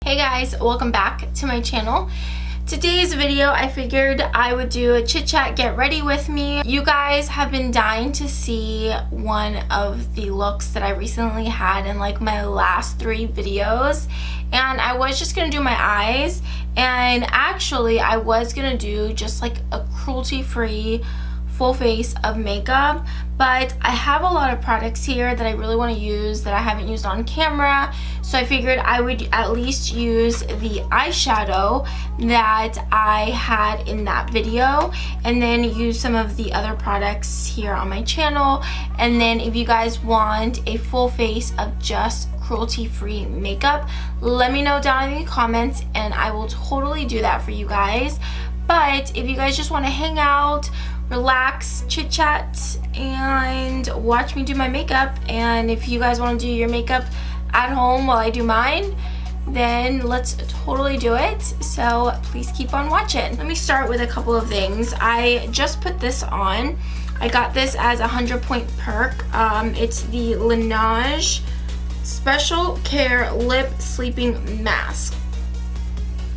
Hey guys, welcome back to my channel. Today's video, I figured I would do a chit chat, get ready with me. You guys have been dying to see one of the looks that I recently had in like my last 3 videos. And I was just gonna do my eyes, and actually I was gonna do just like a cruelty-free full face of makeup, but I have a lot of products here that I really want to use that I haven't used on camera, so I figured I would at least use the eyeshadow that I had in that video and then use some of the other products here on my channel. And then if you guys want a full face of just cruelty-free makeup, let me know down in the comments and I will totally do that for you guys. But if you guys just want to hang out, relax, chit chat, and watch me do my makeup, and if you guys want to do your makeup at home while I do mine, then let's totally do it. So please keep on watching. Let me start with a couple of things. I just put this on. I got this as a 100-point perk. It's the Laneige Special Care Lip Sleeping Mask.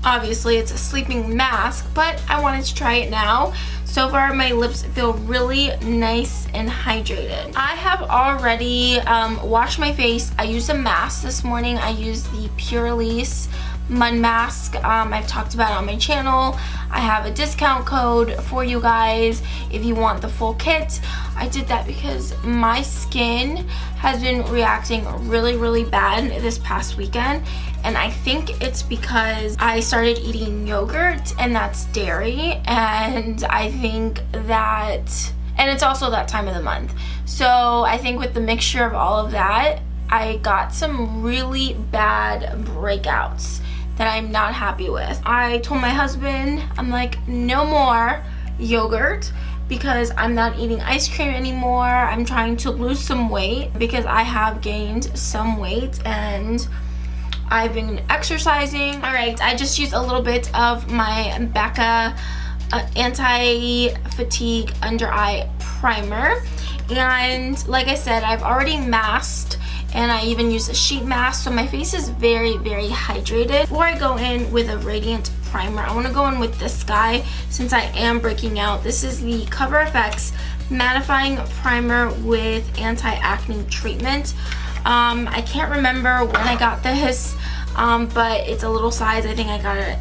Obviously it's a sleeping mask, but I wanted to try it now. So far my lips feel really nice and hydrated. I have already washed my face. I used a mask this morning. I used the Purlisse Mud Mask. I've talked about it on my channel. I have a discount code for you guys if you want the full kit. I did that because my skin has been reacting really bad this past weekend, and I think it's because I started eating yogurt, and that's dairy, and I think that, and it's also that time of the month. So I think with the mixture of all of that, I got some really bad breakouts that I'm not happy with. I told my husband, I'm like, no more yogurt because I'm not eating ice cream anymore. I'm trying to lose some weight because I have gained some weight and I've been exercising. All right, I just used a little bit of my Becca anti-fatigue under eye primer, and like I said, I've already masked and I even used a sheet mask, so my face is very hydrated. Before I go in with a radiant primer, I want to go in with this guy since I am breaking out. This is the Cover FX mattifying primer with anti-acne treatment. I can't remember when I got this, but it's a little size. I think I got it.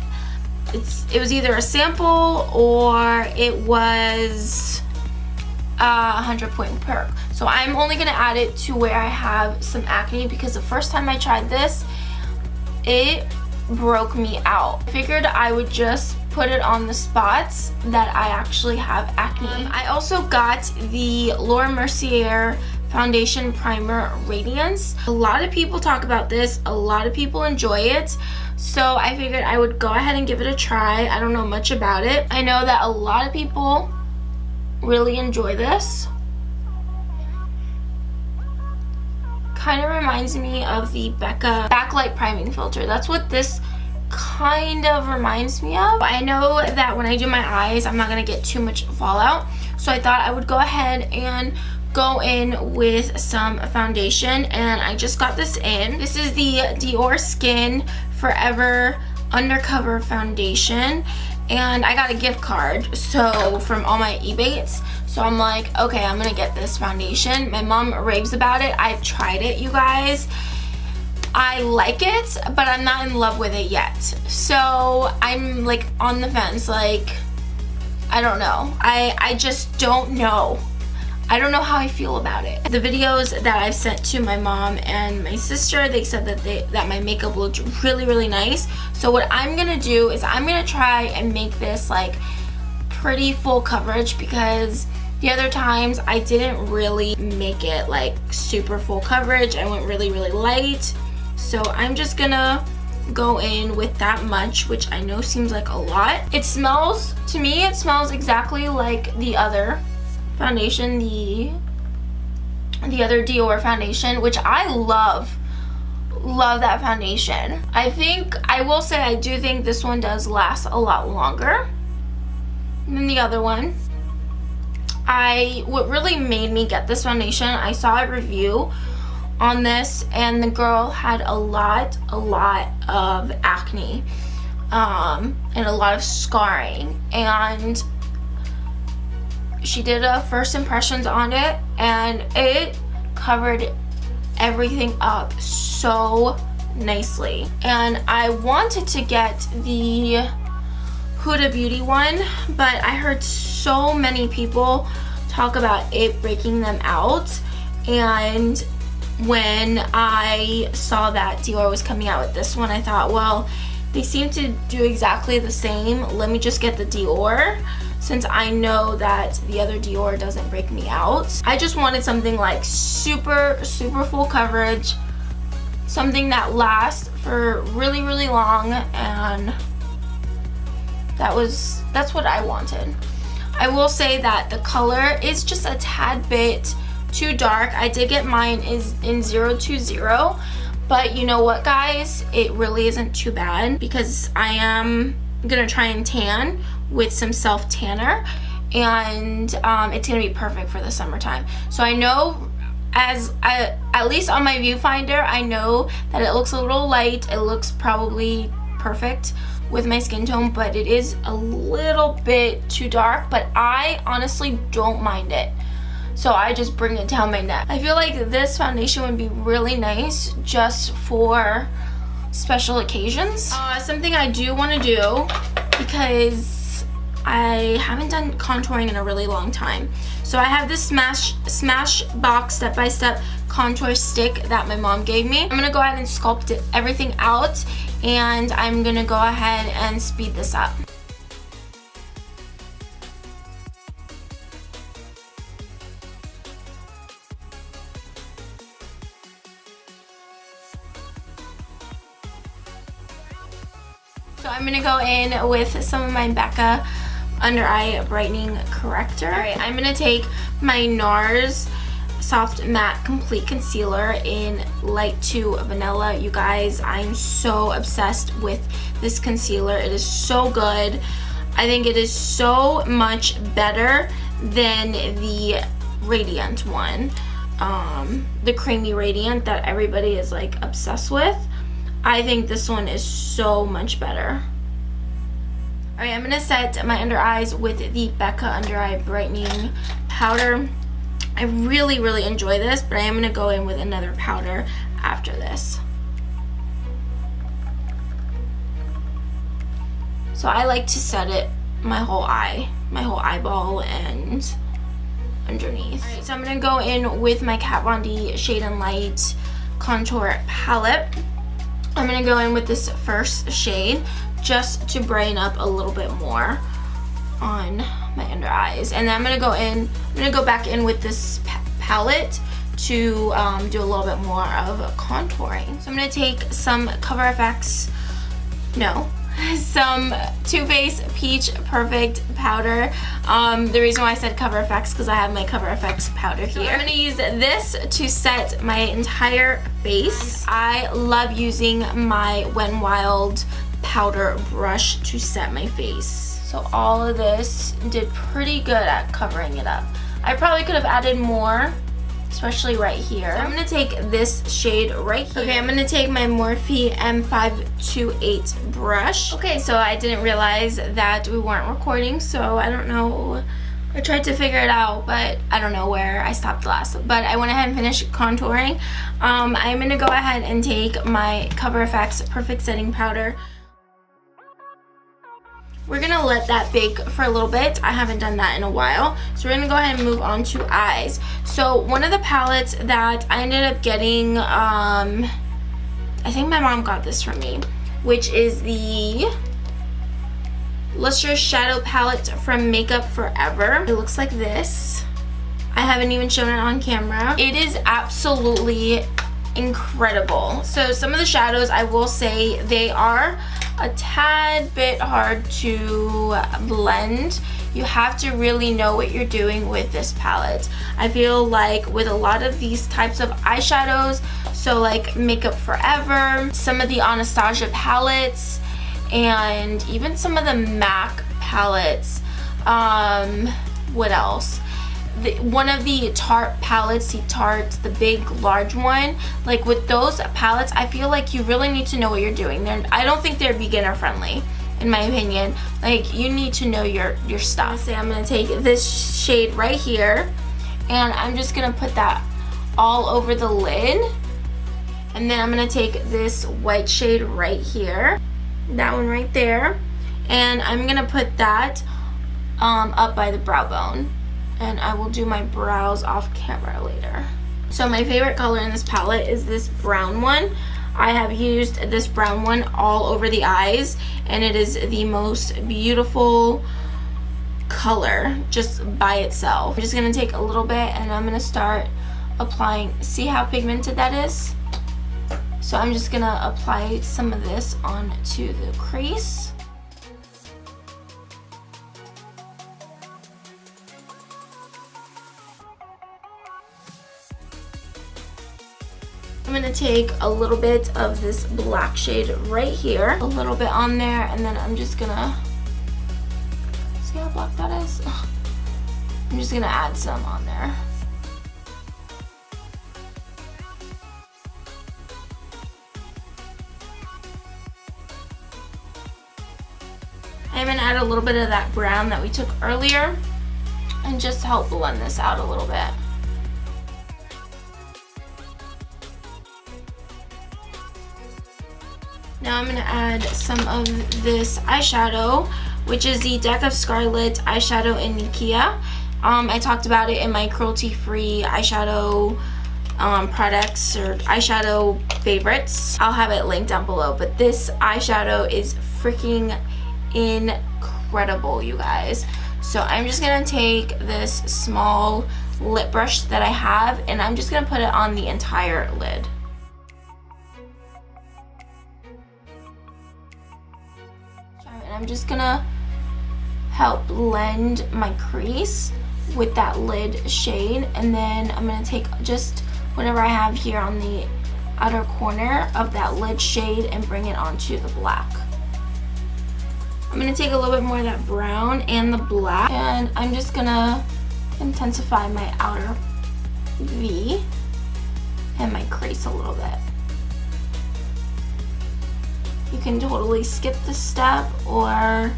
It was either a sample or it was a 100-point perk. So I'm only gonna add it to where I have some acne because the first time I tried this, it broke me out. I figured I would just put it on the spots that I actually have acne. I also got the Laura Mercier Foundation Primer Radiance. A lot of people talk about this, a lot of people enjoy it, so I figured I would go ahead and give it a try. I don't know much about it. I know that a lot of people really enjoy this. Kind of reminds me of the Becca Backlight Priming Filter. That's what this kind of reminds me of. I know that when I do my eyes, I'm not going to get too much fallout, so I thought I would go ahead and go in with some foundation, and I just got this in. This is the Dior Skin Forever Undercover Foundation, and I got a gift card so from all my Ebates, so I'm like, okay, I'm gonna get this foundation. My mom raves about it. I've tried it, you guys. I like it, but I'm not in love with it yet, so I'm like on the fence. Like, I don't know. I just don't know. I don't know how I feel about it. The videos that I've sent to my mom and my sister, they said that my makeup looked really nice. So what I'm gonna do is I'm gonna try and make this like pretty full coverage, because the other times I didn't really make it like super full coverage. I went really light. So I'm just gonna go in with that much, which I know seems like a lot. It smells, to me, it smells exactly like the other foundation, the other Dior foundation, which I love that foundation. I will say I do think this one does last a lot longer than the other one. What really made me get this foundation, I saw a review on this, and the girl had a lot of acne and a lot of scarring, and she did a first impressions on it, and it covered everything up so nicely. And I wanted to get the Huda Beauty one, but I heard so many people talk about it breaking them out, and when I saw that Dior was coming out with this one, I thought, well, they seem to do exactly the same. Let me just get the Dior, since I know that the other Dior doesn't break me out. I just wanted something like super full coverage, something that lasts for really long, and that's what I wanted. I will say that the color is just a tad bit too dark. I did get mine is in 020, but you know what, guys, it really isn't too bad, because I am gonna try and tan with some self tanner, and it's gonna be perfect for the summertime. So I know, at least on my viewfinder, I know that it looks a little light. It looks probably perfect with my skin tone, but it is a little bit too dark, but I honestly don't mind it. So I just bring it down my neck. I feel like this foundation would be really nice just for special occasions. Something I do want to do, because I haven't done contouring in a really long time. So I have this Smashbox step-by-step contour stick that my mom gave me. I'm gonna go ahead and sculpt everything out, and I'm gonna go ahead and speed this up. So I'm gonna go in with some of my Becca under eye brightening corrector. All right, I'm gonna take my NARS Soft Matte Complete Concealer in Light 2 Vanilla. You guys, I'm so obsessed with this concealer. It is so good. I think it is so much better than the Radiant one, the Creamy Radiant that everybody is like obsessed with. I think this one is so much better. Alright, I'm gonna set my under eyes with the Becca Under Eye Brightening Powder. I really enjoy this, but I am gonna go in with another powder after this. So I like to set it my whole eyeball and underneath. Alright, so I'm gonna go in with my Kat Von D Shade and Light Contour Palette. I'm gonna go in with this first shade just to brighten up a little bit more on my under eyes, and then I'm gonna go back in with this palette to do a little bit more of contouring. So I'm gonna take some some Too Faced Peach Perfect powder. The reason why I said Cover FX because I have my Cover FX powder here. So I'm gonna use this to set my entire face. I love using my Wet n Wild powder brush to set my face. So all of this did pretty good at covering it up. I probably could have added more, especially right here. So I'm gonna take this shade right here. Okay, I'm gonna take my Morphe M528 brush. Okay, so I didn't realize that we weren't recording, so I don't know. I tried to figure it out, but I don't know where I stopped last. But I went ahead and finished contouring. I'm gonna go ahead and take my Cover FX Perfect Setting Powder. We're gonna let that bake for a little bit. I haven't done that in a while. So we're gonna go ahead and move on to eyes. So one of the palettes that I ended up getting, I think my mom got this for me, which is the Lustrous Shadow Palette from Makeup Forever. It looks like this. I haven't even shown it on camera. It is absolutely incredible. So some of the shadows, I will say, they are a tad bit hard to blend. You have to really know what you're doing with this palette. I feel like with a lot of these types of eyeshadows, so like Makeup Forever, some of the Anastasia palettes, and even some of the MAC palettes, what else? one of the Tarte palettes, the Tarte, the big large one, like with those palettes, I feel like you really need to know what you're doing. I don't think they're beginner friendly, in my opinion. Like, you need to know your stuff. So I'm gonna take this shade right here, and I'm just gonna put that all over the lid. And then I'm gonna take this white shade right here, that one right there, and I'm gonna put that up by the brow bone. And I will do my brows off camera later. So my favorite color in this palette is this brown one. I have used this brown one all over the eyes, and it is the most beautiful color just by itself. I'm just gonna take a little bit and I'm gonna start applying. See how pigmented that is? So I'm just gonna apply some of this onto the crease. I'm gonna take a little bit of this black shade right here, a little bit on there, and then I'm just gonna, see how black that is? I'm just gonna add some on there. I'm gonna add a little bit of that brown that we took earlier and just help blend this out a little bit. Now I'm going to add some of this eyeshadow, which is the Deck of Scarlet eyeshadow in Nikia. I talked about it in my cruelty-free eyeshadow products or eyeshadow favorites. I'll have it linked down below, but this eyeshadow is freaking incredible, you guys. So I'm just going to take this small lip brush that I have, and I'm just going to put it on the entire lid. I'm just gonna help blend my crease with that lid shade, and then I'm gonna take just whatever I have here on the outer corner of that lid shade and bring it onto the black. I'm gonna take a little bit more of that brown and the black, and I'm just gonna intensify my outer V and my crease a little bit. You can totally skip this step or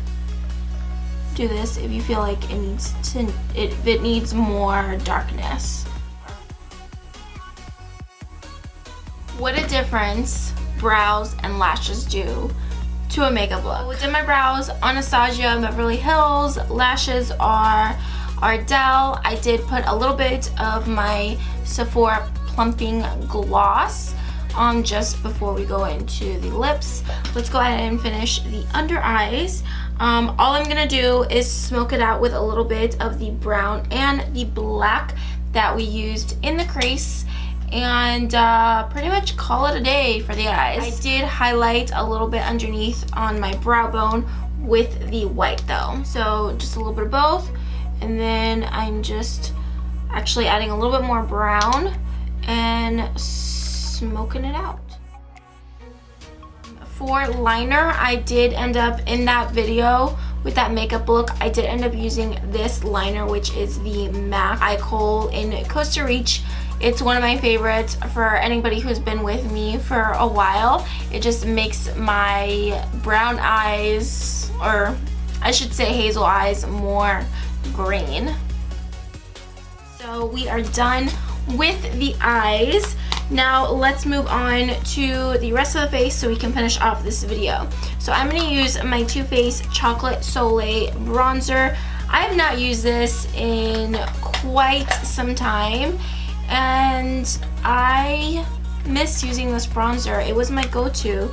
do this if you feel like it needs more darkness. What a difference brows and lashes do to a makeup look. I did my brows, Anastasia, Beverly Hills. Lashes are Ardell. I did put a little bit of my Sephora plumping gloss on just before we go into the lips. Let's go ahead and finish the under eyes. All I'm gonna do is smoke it out with a little bit of the brown and the black that we used in the crease, and pretty much call it a day for the eyes. I did highlight a little bit underneath on my brow bone with the white though, so just a little bit of both, and then I'm just actually adding a little bit more brown and smoking it out. For liner, I did end up in that video with that makeup look, I did end up using this liner, which is the MAC Eye Kohl in Costa Rica. It's one of my favorites for anybody who's been with me for a while. It just makes my brown eyes, or I should say hazel eyes, more green. So we are done with the eyes. Now let's move on to the rest of the face so we can finish off this video. So I'm going to use my Too Faced Chocolate Soleil bronzer. I have not used this in quite some time, and I miss using this bronzer. It was my go-to.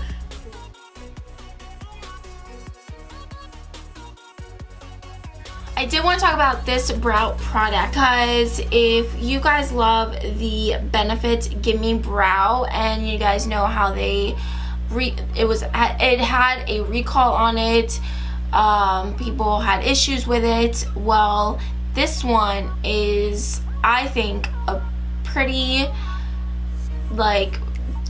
I did want to talk about this brow product because if you guys love the Benefit Gimme Brow, and you guys know how it had a recall on it, people had issues with it. Well, this one is, I think, a pretty, like,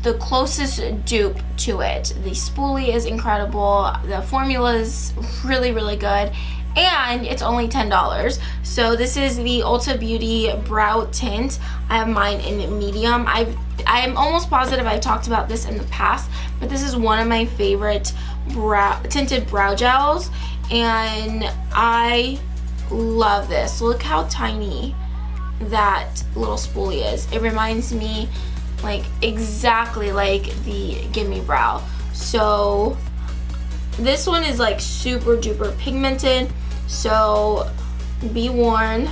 the closest dupe to it. The spoolie is incredible, the formula is really, really good, and it's only $10. So this is the Ulta Beauty brow tint. I have mine in medium. I'm almost positive I've talked about this in the past, but this is one of my favorite tinted brow gels, and I love this. Look how tiny that little spoolie is. It reminds me like exactly like the Gimme Brow. So this one is like super duper pigmented, so be warned.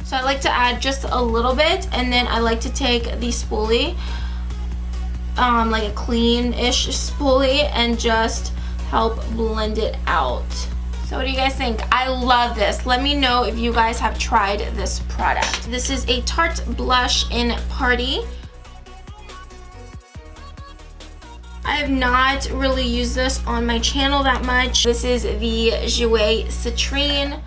So I like to add just a little bit, and then I like to take the spoolie, like a clean-ish spoolie, and just help blend it out. So what do you guys think? I love this. Let me know if you guys have tried this product. This is a Tarte Blush in Party. I have not really used this on my channel that much. This is the Jouer Citrine.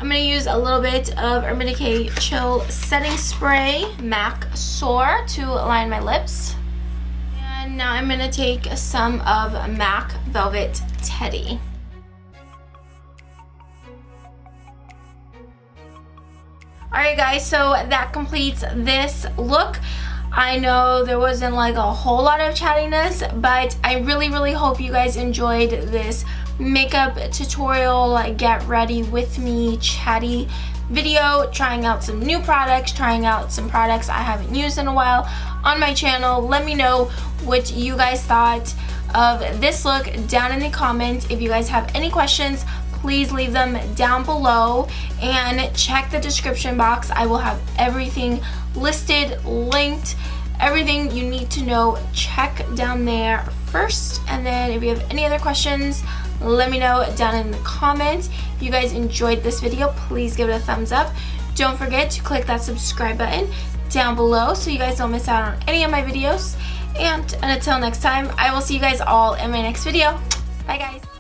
I'm going to use a little bit of Urban Decay Chill Setting Spray, MAC Soar, to line my lips. And now I'm going to take some of MAC Velvet Teddy. Alright guys, so that completes this look. I know there wasn't like a whole lot of chattiness, but I really hope you guys enjoyed this makeup tutorial, like get ready with me chatty video, trying out some new products, trying out some products I haven't used in a while on my channel. Let me know what you guys thought of this look down in the comments. If you guys have any questions, please leave them down below, and check the description box. I will have everything listed, linked, everything you need to know. Check down there first, and then if you have any other questions, let me know down in the comments. If you guys enjoyed this video, please give it a thumbs up. Don't forget to click that subscribe button down below so you guys don't miss out on any of my videos. And until next time, I will see you guys all in my next video. Bye guys.